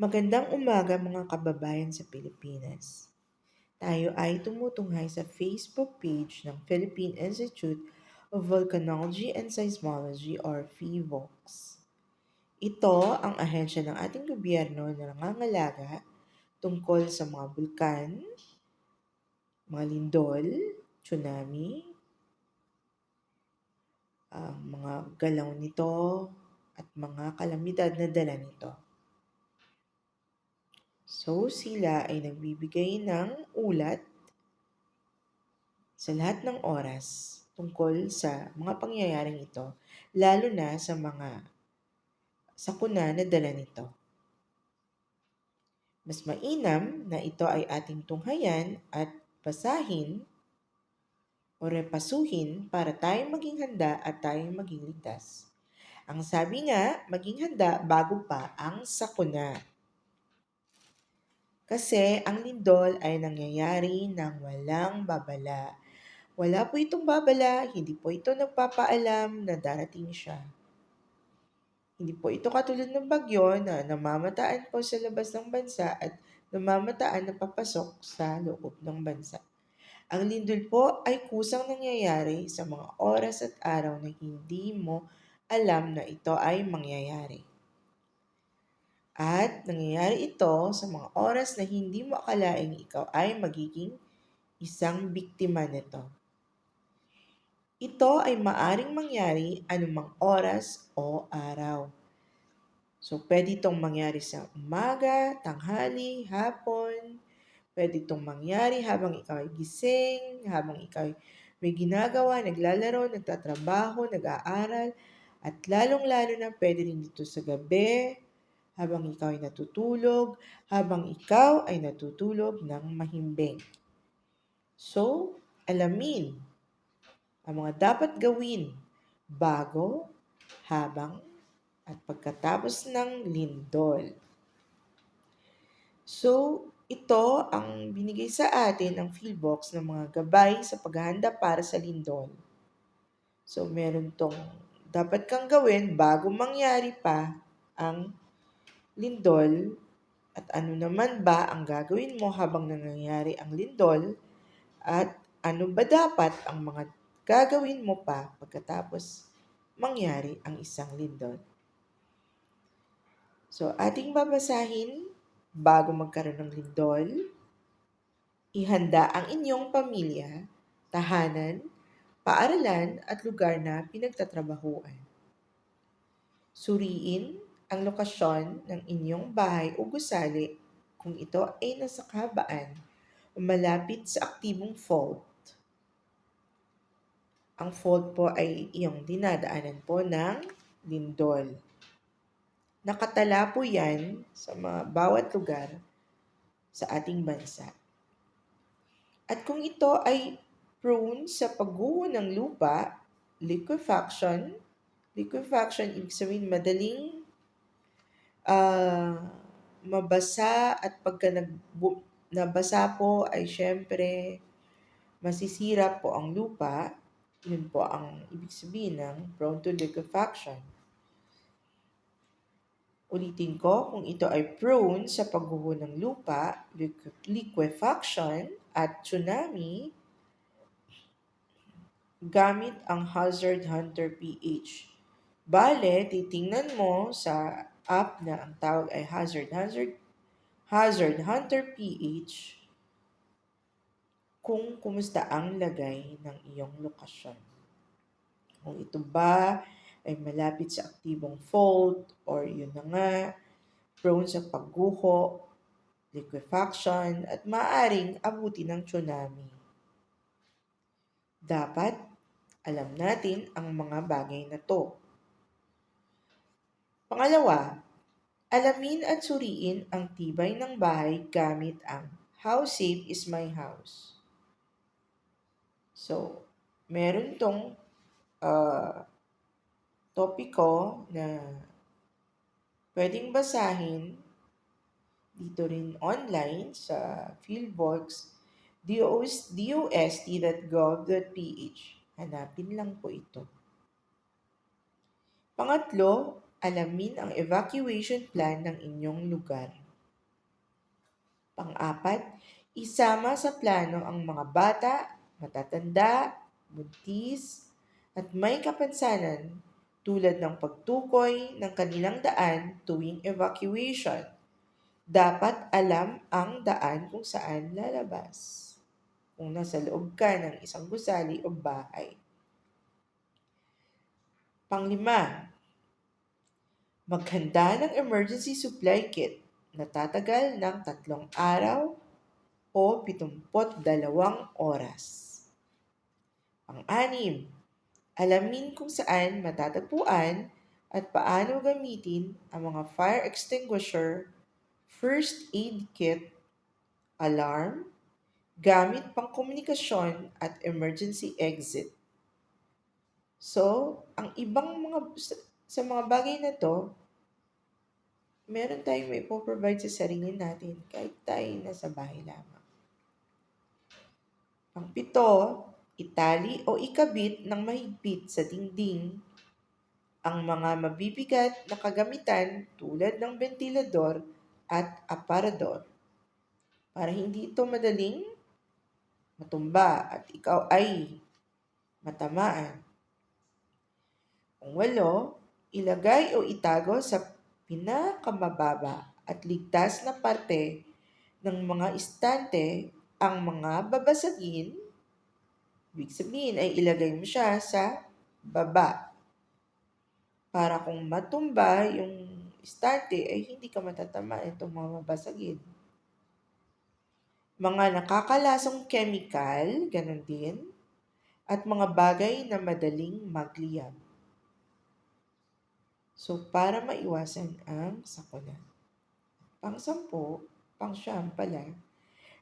Magandang umaga mga kababayan sa Pilipinas. Tayo ay tumutunghay sa Facebook page ng Philippine Institute of Volcanology and Seismology or PHIVOLCS. Ito ang ahensya ng ating gobyerno na nangangalaga tungkol sa mga bulkan, mga lindol, tsunami, ang mga galaw nito, at mga kalamidad na dala nito. So, sila ay nagbibigay ng ulat sa lahat ng oras tungkol sa mga pangyayaring ito, lalo na sa mga sakuna na dala nito. Mas mainam na ito ay ating tunghayan at basahin o repasuhin para tayong maging handa at tayong maging ligtas. Ang sabi nga, maging handa bago pa ang sakuna. Kasi ang lindol ay nangyayari ng walang babala. Wala po itong babala, hindi po ito nagpapaalam na darating siya. Hindi po ito katulad ng bagyo na namamataan po sa labas ng bansa at namamataan na papasok sa loob ng bansa. Ang lindol po ay kusang nangyayari sa mga oras at araw na hindi mo alam na ito ay mangyayari. At nangyayari ito sa mga oras na hindi mo akalaing ikaw ay magiging isang biktima nito. Ito ay maaring mangyari anumang oras o araw. So, pwede itong mangyari sa umaga, tanghali, hapon. Pwede itong mangyari habang ikaw ay gising, habang ikaw ay may ginagawa, naglalaro, nagtatrabaho, nag-aaral. At lalong-lalo na pwede rin dito sa gabi, habang ikaw ay natutulog, habang ikaw ay natutulog ng mahimbing. So, alamin ang mga dapat gawin bago, habang, at pagkatapos ng lindol. So, ito ang binigay sa atin ng PhilVox ng mga gabay sa paghahanda para sa lindol. So, meron tong dapat kang gawin bago mangyari pa ang lindol at ano naman ba ang gagawin mo habang nangyayari ang lindol at ano ba dapat ang mga gagawin mo pa pagkatapos mangyari ang isang lindol. So, ating babasahin bago magkaroon ng lindol. Ihanda ang inyong pamilya, tahanan, paaralan at lugar na pinagtatrabahuan. Suriin ang lokasyon ng inyong bahay o gusali kung ito ay nasa kahabaan o malapit sa aktibong fault. Ang fault po ay iyong dinadaanan po ng lindol. Nakatala po yan sa bawat lugar sa ating bansa. At kung ito ay prone sa pagguho ng lupa, liquefaction ibig sabihin madaling mabasa at pagka nabasa po ay syempre masisira po ang lupa. Yun po ang ibig sabihin ng prone to liquefaction. Ulitin ko, kung ito ay prone sa pagguho ng lupa, liquefaction at tsunami, gamit ang Hazard Hunter PH. Bale, titingnan mo sa app na ang tawag ay Hazard Hunter PH kung kumusta ang lagay ng iyong lokasyon. Kung ito ba ay malapit sa aktibong fault or yun na nga, prone sa pagguho, liquefaction, at maaring abuti ng tsunami. Dapat alam natin ang mga bagay na to. Pangalawa, alamin at suriin ang tibay ng bahay gamit ang How Safe is My House? So, meron tong topiko na pwedeng basahin dito rin online sa philvox.dost.gov.ph. Hanapin lang po ito. Pangatlo, alamin ang evacuation plan ng inyong lugar. Pang-apat, isama sa plano ang mga bata, matatanda, buntis, at may kapansanan tulad ng pagtukoy ng kanilang daan tuwing evacuation. Dapat alam ang daan kung saan lalabas kung nasa loob ka ng isang gusali o bahay. Panglima, maghanda ng emergency supply kit na tatagal ng 3 araw o 72 oras. Pang-anim, alamin kung saan matatagpuan at paano gamitin ang mga fire extinguisher, first aid kit, alarm, gamit pangkomunikasyon at emergency exit. So, ang ibang sa mga bagay na to, meron tayong may provide sa sarili natin kahit tayo nasa bahay lamang. Pang-pito, itali o ikabit ng mahigpit sa dingding ang mga mabibigat na kagamitan tulad ng ventilador at aparador para hindi ito madaling matumba at ikaw ay matamaan. Pang-walo, ilagay o itago sa pinakamababa at ligtas na parte ng mga istante ang mga babasagin. Ibig sabihin ay ilagay mo siya sa baba para kung matumba yung istante ay hindi ka matatama itong mga babasagin. Mga nakakalasong chemical, ganun din, at mga bagay na madaling magliyab. So, para maiwasan ang sakuna. Pang-sampu, pang-siyam pala,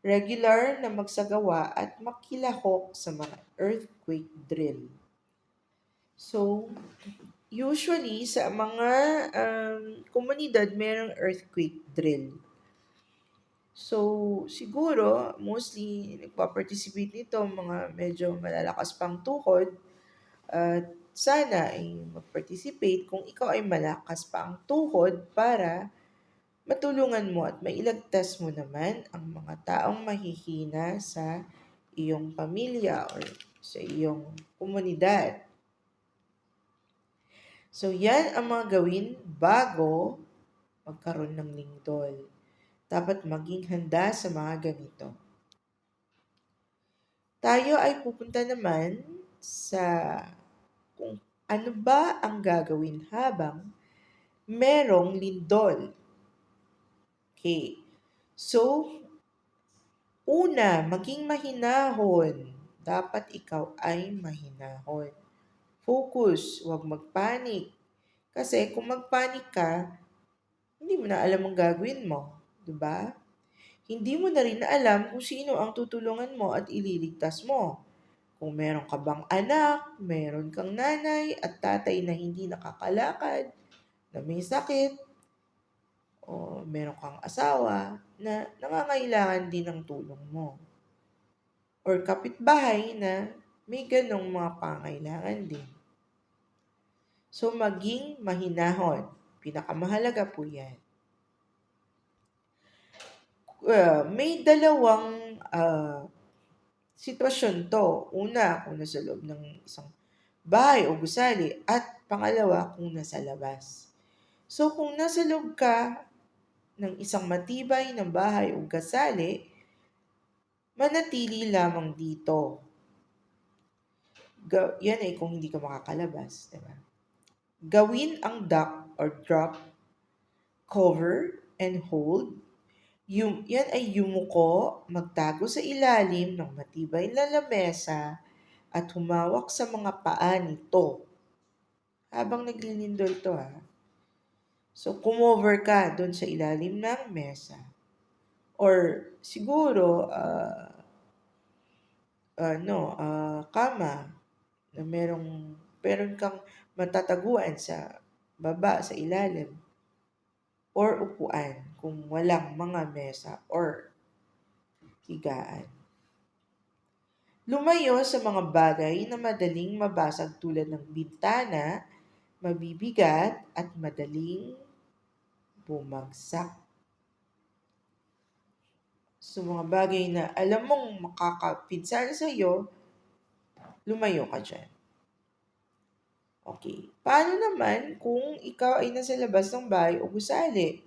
regular na magsagawa at makilahok sa mga earthquake drill. So, usually sa mga komunidad merong earthquake drill. So, siguro, mostly nagpa-participate nito mga medyo malalakas pang tuhod at sana ay mag-participate kung ikaw ay malakas pa ang tuhod para matulungan mo at mailagtas mo naman ang mga taong mahihina sa iyong pamilya or sa iyong komunidad. So, yan ang mga gawin bago magkaroon ng lindol. Dapat maging handa sa mga ganito. Tayo ay pupunta naman sa kung ano ba ang gagawin habang merong lindol. Okay. So, una, maging mahinahon. Dapat ikaw ay mahinahon. Focus, huwag magpanik. Kasi kung magpanik ka, hindi mo na alam ang gagawin mo. Diba? Hindi mo na rin alam kung sino ang tutulungan mo at ililigtas mo. Kung meron ka bang anak, meron kang nanay at tatay na hindi nakakalakad, na may sakit, o meron kang asawa na nangangailangan din ng tulong mo. Or kapitbahay na may ganong mga pangailangan din. So, maging mahinahon. Pinakamahalaga po yan. May dalawang sitwasyon to. Una, kung nasa loob ng isang bahay o gusali. At pangalawa, kung nasa labas. So, kung nasa loob ka ng isang matibay na bahay o gusali, manatili lamang dito. Yan ay kung hindi ka makakalabas. Diba? Gawin ang duck or drop, cover, and hold. Yan ay yumuko, magtago sa ilalim ng matibay na lamesa at humawak sa mga paa nito. Habang naglilindol to ha. So, kumover ka doon sa ilalim ng mesa. Or siguro, kama na meron kang matataguan sa baba, sa ilalim. Or upuan kung walang mga mesa or higaan. Lumayo sa mga bagay na madaling mabasag tulad ng bintana, mabibigat at madaling bumagsak. sa mga bagay na alam mong makakapinsala sa iyo, lumayo ka dyan. Okay. Paano naman kung ikaw ay nasa labas ng bahay o gusali?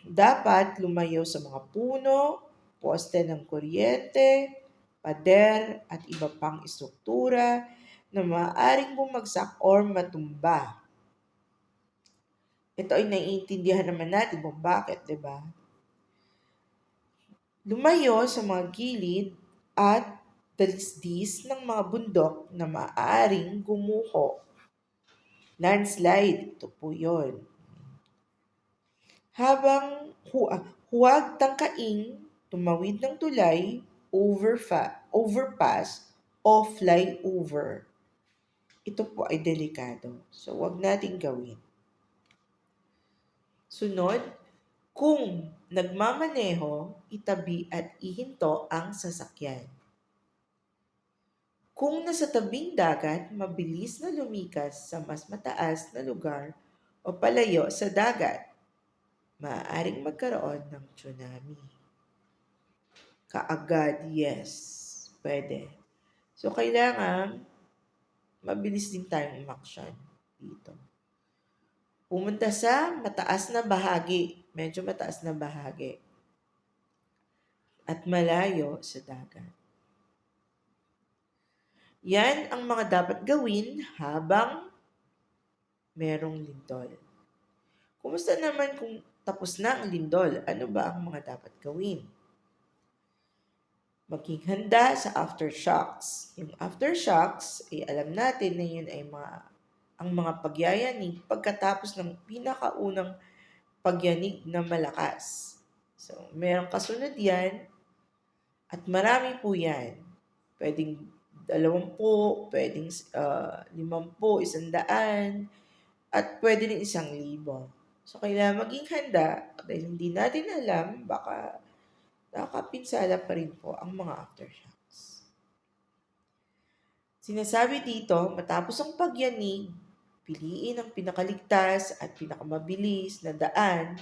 Dapat lumayo sa mga puno, poste ng kuryente, pader, at iba pang istruktura na maaaring bumagsak or matumba. Ito ay naiintindihan naman natin kung bakit, di ba? Lumayo sa mga gilid at dalisdis ng mga bundok na maaaring gumuho. Landslide, ito po yun. Huwag tangkaing tumawid ng tulay, overpass, o flyover. Ito po ay delikado. So, huwag nating gawin. Sunod, kung nagmamaneho, itabi at ihinto ang sasakyan. Kung nasa tabing dagat, mabilis na lumikas sa mas mataas na lugar o palayo sa dagat. Maaaring magkaroon ng tsunami. Kaagad, yes. Pwede. So, kailangan mabilis din tayong umaksyon dito. Pumunta sa mataas na bahagi, medyo mataas na bahagi, at malayo sa dagat. Yan ang mga dapat gawin habang merong lindol. Kumusta naman kung tapos na ang lindol? Ano ba ang mga dapat gawin? Maging handa sa aftershocks. Yung aftershocks, ay alam natin na yun ay ang mga pagyayanig pagkatapos ng pinakaunang pagyanig na malakas. So, merong kasunod yan at marami po yan. Pwedeng 20, pwedeng 50, 100, at pwede rin 1,000. So, kailangan maging handa dahil hindi natin alam, baka nakakapinsala pa rin po ang mga aftershocks. Sinasabi dito, matapos ang pagyanig, piliin ang pinakaligtas at pinakamabilis na daan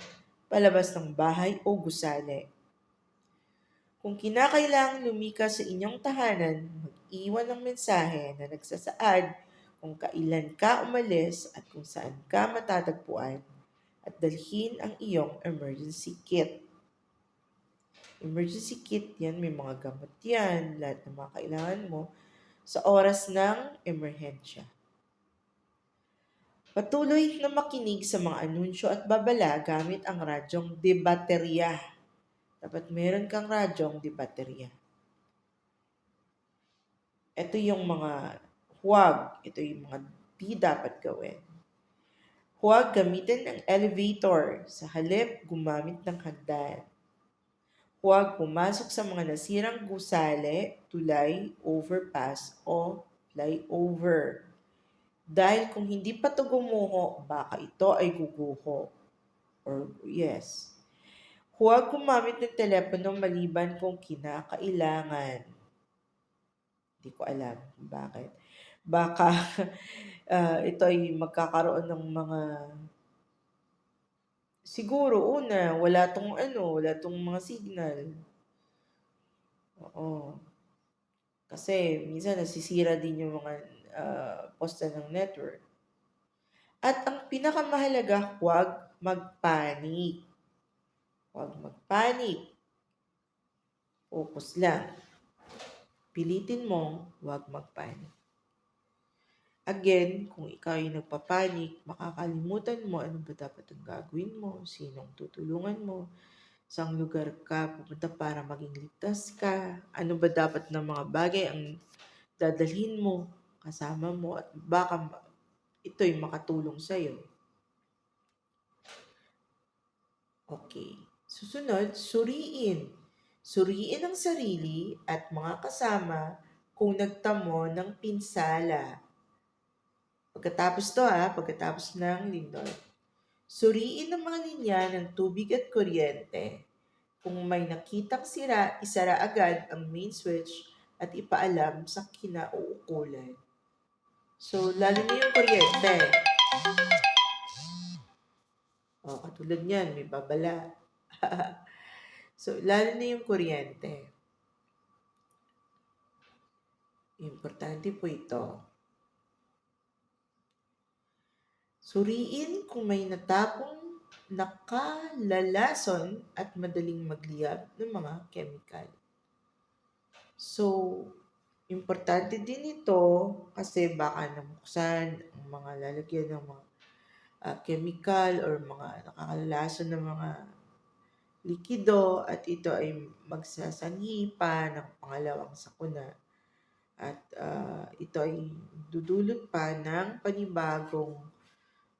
palabas ng bahay o gusali. Kung kinakailangang lumikas sa inyong tahanan, mag-iwan ng mensahe na nagsasaad kung kailan ka umalis at kung saan ka matatagpuan at dalhin ang iyong emergency kit. Emergency kit yan, may mga gamot yan, lahat ng mga kailangan mo sa oras ng emerhensya. Patuloy na makinig sa mga anunsyo at babala gamit ang radyong debaterya. Dapat meron kang radyong debaterya. Ito yung mga ito yung mga di dapat gawin. Huwag gamitin ang elevator, sa halip gumamit ng hagdan. Huwag pumasok sa mga nasirang gusali, tulay, overpass, o flyover. Dahil kung hindi pa ito gumuho, baka ito ay guguho. Or yes. Huwag gumamit ng telepono maliban kung kinakailangan. Hindi ko alam kung bakit. Baka ito ay magkakaroon ng mga siguro wala tong mga signal. Oo. Kasi minsan nasisira din yung mga poste ng network. At ang pinakamahalaga, huwag magpanik. Huwag magpanik. Focus lang. Pilitin mong huwag magpanik. Again, kung ikaw ay nagpapanik, makakalimutan mo ano ba dapat ang gagawin mo, sinong tutulungan mo, saang lugar ka pupunta para maging ligtas ka, ano ba dapat na mga bagay ang dadalhin mo, kasama mo, at baka ito'y makatulong sa'yo. Okay. Susunod, suriin. Suriin ang sarili at mga kasama kung nagtamo ng pinsala. Pagkatapos ng lindol. Suriin ang mga linya ng tubig at kuryente. Kung may nakitang sira, isara agad ang main switch at ipaalam sa kinauukulan. So, lalo na yung kuryente. Katulad niyan, may babala. So, lalo na yung kuryente. Importante po ito. Suriin kung may natapong nakalalason at madaling magliyab ng mga chemical. So, importante din ito kasi baka namuksan ang mga lalagyan ng mga chemical or mga nakakalalason ng mga likido at ito ay magsasanhi pa ng pangalawang sakuna. At ito ay dudulot pa ng panibagong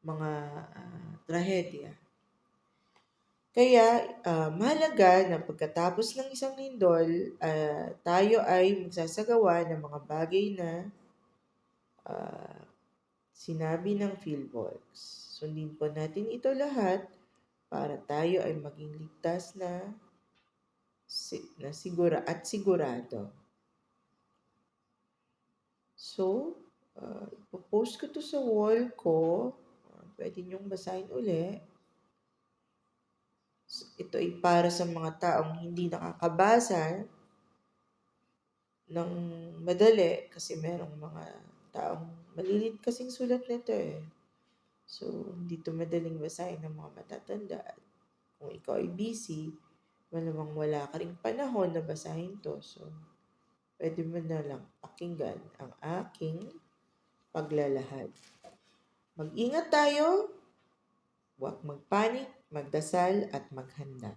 mga trahedya. Kaya mahalaga na pagkatapos ng isang lindol, tayo ay magsasagawa ng mga bagay na sinabi ng PhilWorks. Sundin po natin ito lahat para tayo ay maging ligtas na sigurado. So, ipopost ko to sa wall ko. Pwede niyong basahin uli. So, ito ay para sa mga taong hindi nakakabasa ng madali kasi merong mga taong malilit kasing sulat nito eh. So, hindi to madaling basahin ng mga matatanda. Kung ikaw ay busy, malamang wala ka ring panahon na basahin to. So, pwede mo na lang pakinggan ang aking paglalahad. Mag-ingat tayo, huwag magpanik, magdasal at maghanda.